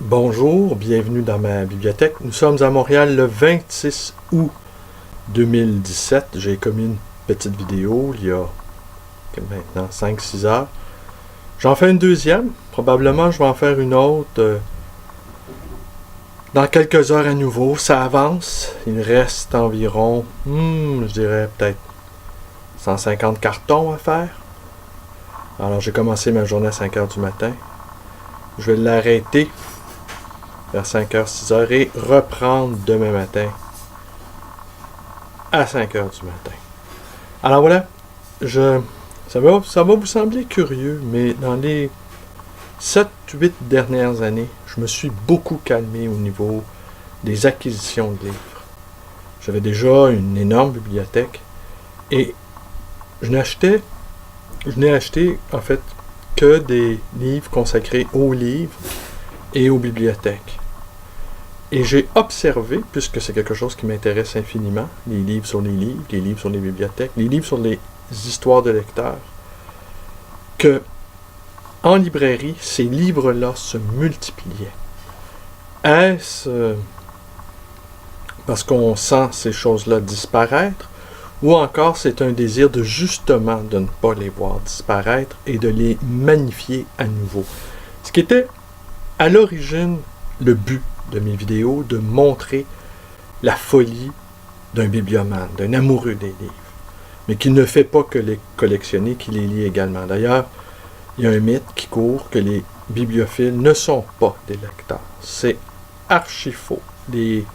Bonjour, bienvenue dans ma bibliothèque. Nous sommes à Montréal le 26 août 2017. J'ai commis une petite vidéo il y a maintenant 5-6 heures. J'en fais une deuxième. Probablement je vais en faire une autre dans quelques heures à nouveau. Ça avance. Il reste environ, je dirais peut-être 150 cartons à faire. Alors j'ai commencé ma journée à 5 heures du matin. Je vais l'arrêter vers 5h, 6h et reprendre demain matin à 5h du matin. Alors voilà, ça va vous sembler curieux, mais dans les 7-8 dernières années, je me suis beaucoup calmé au niveau des acquisitions de livres. J'avais déjà une énorme bibliothèque et je n'ai acheté en fait que des livres consacrés aux livres et aux bibliothèques. Et j'ai observé, puisque c'est quelque chose qui m'intéresse infiniment, les livres sur les livres, les livres sur les bibliothèques, les livres sur les histoires de lecteurs, que en librairie, ces livres-là se multipliaient. Est-ce parce qu'on sent ces choses-là disparaître, ou encore c'est un désir de justement de ne pas les voir disparaître et de les magnifier à nouveau. Ce qui était à l'origine le but de mes vidéos, de montrer la folie d'un bibliomane, d'un amoureux des livres, mais qui ne fait pas que les collectionner, qui les lit également. D'ailleurs, il y a un mythe qui court que les bibliophiles ne sont pas des lecteurs. C'est archi faux. Les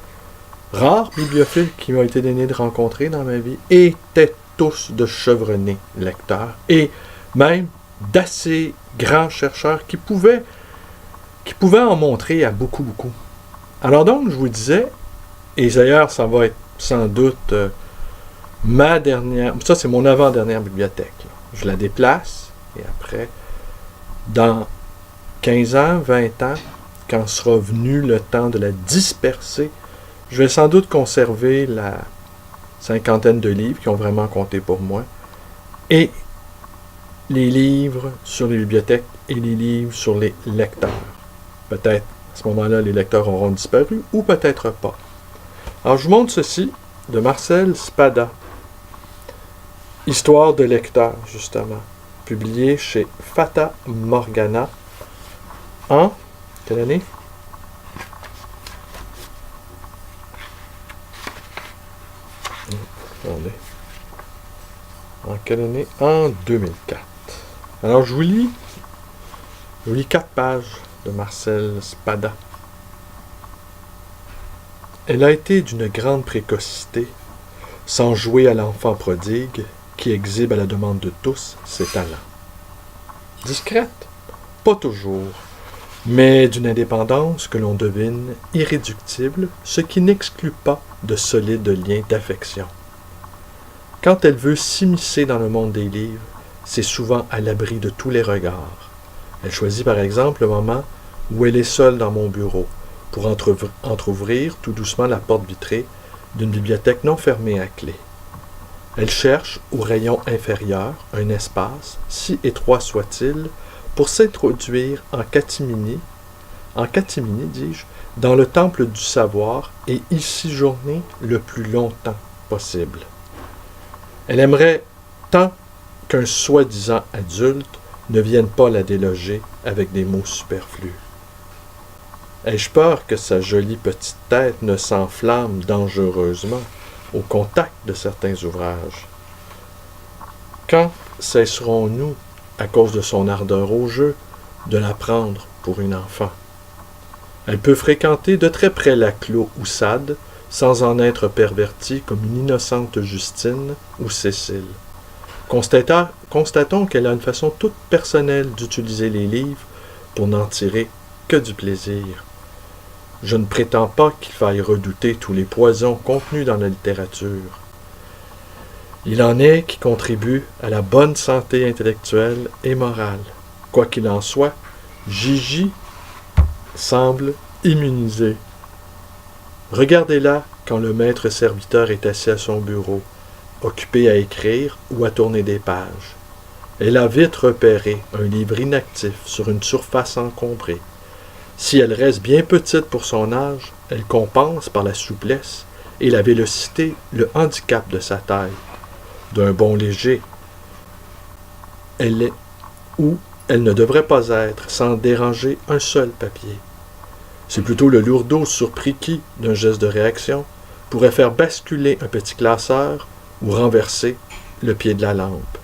rares bibliophiles qui m'ont été donnés de rencontrer dans ma vie étaient tous de chevronnés lecteurs et même d'assez grands chercheurs qui pouvaient en montrer à beaucoup. Alors donc, je vous disais, et d'ailleurs, ça va être sans doute ma dernière, ça c'est mon avant-dernière bibliothèque. Là. Je la déplace, et après, dans 15 ans, 20 ans, quand sera venu le temps de la disperser, je vais sans doute conserver la cinquantaine de livres qui ont vraiment compté pour moi, et les livres sur les bibliothèques et les livres sur les lecteurs. Peut-être, à ce moment-là, les lecteurs auront disparu, ou peut-être pas. Alors, je vous montre ceci, de Marcel Spada. Histoire de lecteurs, justement. Publié chez Fata Morgana. En quelle année? Attendez. En quelle année? En 2004. Alors, je vous lis 4 pages de Marcel Spada. Elle a été d'une grande précocité, sans jouer à l'enfant prodigue qui exhibe à la demande de tous ses talents. Discrète? Pas toujours, mais d'une indépendance que l'on devine irréductible, ce qui n'exclut pas de solides liens d'affection. Quand elle veut s'immiscer dans le monde des livres, c'est souvent à l'abri de tous les regards. Elle choisit par exemple le moment où elle est seule dans mon bureau pour entr'ouvrir tout doucement la porte vitrée d'une bibliothèque non fermée à clé. Elle cherche au rayon inférieur un espace, si étroit soit-il, pour s'introduire en catimini, dis-je, dans le temple du savoir et y séjourner le plus longtemps possible. Elle aimerait tant qu'un soi-disant adulte ne vienne pas la déloger avec des mots superflus. Ai-je peur que sa jolie petite tête ne s'enflamme dangereusement au contact de certains ouvrages? Quand cesserons-nous, à cause de son ardeur au jeu, de la prendre pour une enfant? Elle peut fréquenter de très près la clos ou Sade, sans en être pervertie comme une innocente Justine ou Cécile. Constatons qu'elle a une façon toute personnelle d'utiliser les livres pour n'en tirer que du plaisir. Je ne prétends pas qu'il faille redouter tous les poisons contenus dans la littérature. Il en est qui contribuent à la bonne santé intellectuelle et morale. Quoi qu'il en soit, Gigi semble immunisée. Regardez-la quand le maître serviteur est assis à son bureau, occupé à écrire ou à tourner des pages. Elle a vite repéré un livre inactif sur une surface encombrée. Si elle reste bien petite pour son âge, elle compense par la souplesse et la vélocité le handicap de sa taille. D'un bond léger, elle est où elle ne devrait pas être sans déranger un seul papier. C'est plutôt le lourdeau surpris qui, d'un geste de réaction, pourrait faire basculer un petit classeur ou renverser le pied de la lampe.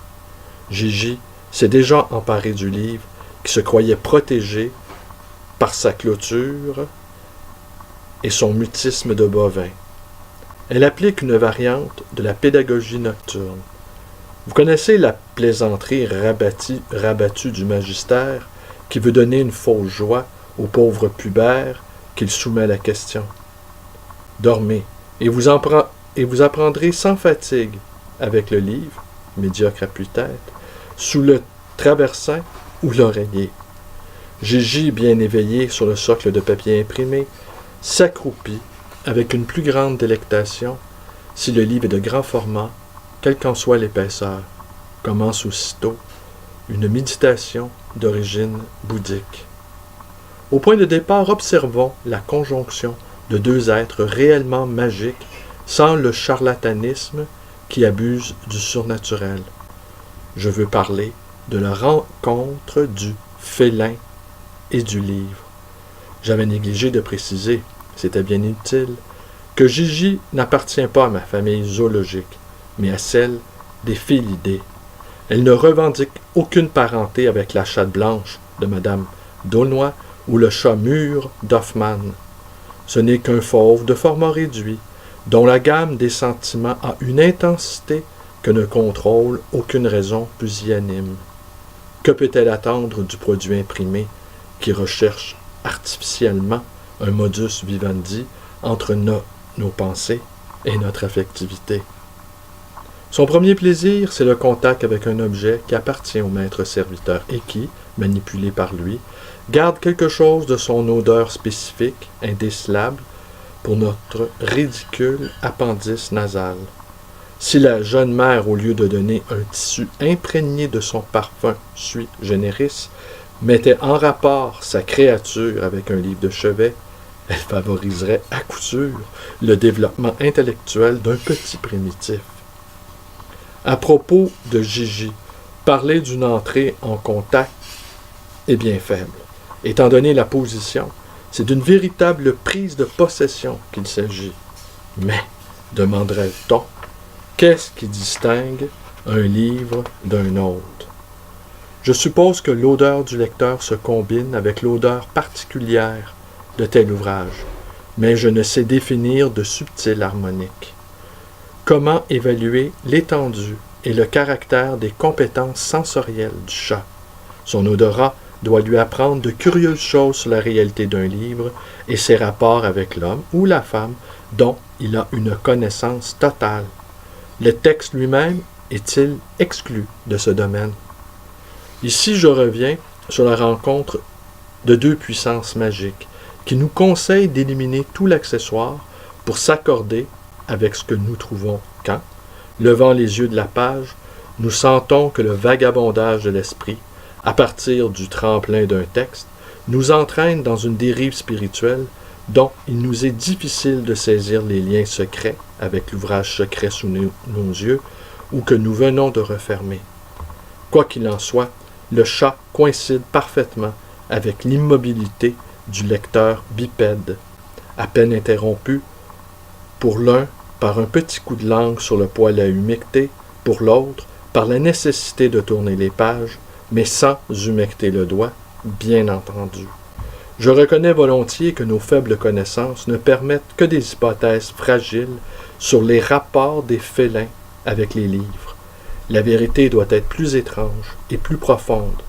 Gigi s'est déjà emparé du livre qui se croyait protégé par sa clôture et son mutisme de bovin. Elle applique une variante de la pédagogie nocturne. Vous connaissez la plaisanterie rabattue du magistère qui veut donner une fausse joie aux pauvres pubères qu'il soumet à la question. Dormez, et vous apprendrez sans fatigue, avec le livre, médiocre à tête, sous le traversin ou l'oreiller. Gigi, bien éveillé sur le socle de papier imprimé, s'accroupit avec une plus grande délectation si le livre est de grand format, quelle qu'en soit l'épaisseur. Commence aussitôt une méditation d'origine bouddhique. Au point de départ, observons la conjonction de deux êtres réellement magiques sans le charlatanisme qui abuse du surnaturel. Je veux parler de la rencontre du félin et du livre. J'avais négligé de préciser, c'était bien inutile, que Gigi n'appartient pas à ma famille zoologique, mais à celle des félidés. Elle ne revendique aucune parenté avec la chatte blanche de Madame d'Aulnoy ou le chat mûr d'Hoffmann. Ce n'est qu'un fauve de format réduit, dont la gamme des sentiments a une intensité que ne contrôle aucune raison pusillanime. Que peut-elle attendre du produit imprimé qui recherche artificiellement un modus vivendi entre nos pensées et notre affectivité? Son premier plaisir, c'est le contact avec un objet qui appartient au maître serviteur et qui, manipulé par lui, garde quelque chose de son odeur spécifique, indécelable, pour notre ridicule appendice nasal. Si la jeune mère, au lieu de donner un tissu imprégné de son parfum sui generis, mettait en rapport sa créature avec un livre de chevet, elle favoriserait à coup sûr le développement intellectuel d'un petit primitif. À propos de Gigi, parler d'une entrée en contact est bien faible. Étant donné la position, c'est d'une véritable prise de possession qu'il s'agit. Mais, demanderait-on, qu'est-ce qui distingue un livre d'un autre? Je suppose que l'odeur du lecteur se combine avec l'odeur particulière de tel ouvrage, mais je ne sais définir de subtile harmonique. Comment évaluer l'étendue et le caractère des compétences sensorielles du chat? Son odorat doit lui apprendre de curieuses choses sur la réalité d'un livre et ses rapports avec l'homme ou la femme dont il a une connaissance totale. Le texte lui-même est-il exclu de ce domaine? Ici, je reviens sur la rencontre de deux puissances magiques qui nous conseillent d'éliminer tout l'accessoire pour s'accorder avec ce que nous trouvons quand, levant les yeux de la page, nous sentons que le vagabondage de l'esprit, à partir du tremplin d'un texte, nous entraîne dans une dérive spirituelle dont il nous est difficile de saisir les liens secrets avec l'ouvrage secret sous nos yeux ou que nous venons de refermer. Quoi qu'il en soit, le chat coïncide parfaitement avec l'immobilité du lecteur bipède, à peine interrompu, pour l'un par un petit coup de langue sur le poil à humecter, pour l'autre par la nécessité de tourner les pages, mais sans humecter le doigt, bien entendu. Je reconnais volontiers que nos faibles connaissances ne permettent que des hypothèses fragiles sur les rapports des félins avec les livres. La vérité doit être plus étrange et plus profonde.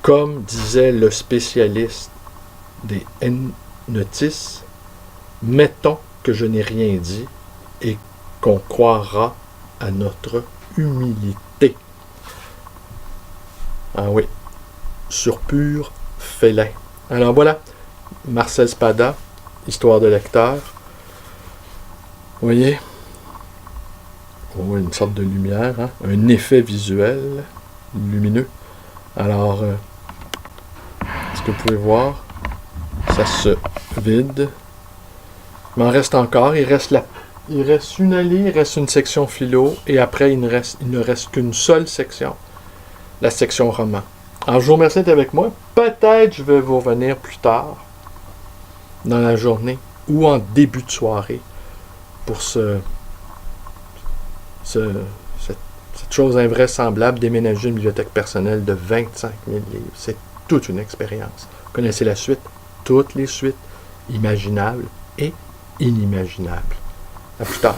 Comme disait le spécialiste des Enotis, mettons que je n'ai rien dit et qu'on croira à notre humilité. Ah oui, sur pur félin. Alors voilà, Marcel Spada, Histoire de lecteur. Vous voyez? Oh, une sorte de lumière, hein? Un effet visuel lumineux. Alors, est-ce que vous pouvez voir? Ça se vide. Il m'en reste encore. Il reste une allée, il reste une section philo, et après, il ne reste qu'une seule section, la section roman. Alors, je vous remercie d'être avec moi. Peut-être je vais vous revenir plus tard, dans la journée, ou en début de soirée, pour cette chose invraisemblable, déménager une bibliothèque personnelle de 25 000 livres. C'est toute une expérience. Vous connaissez la suite? Toutes les suites, imaginables et inimaginables. À plus tard.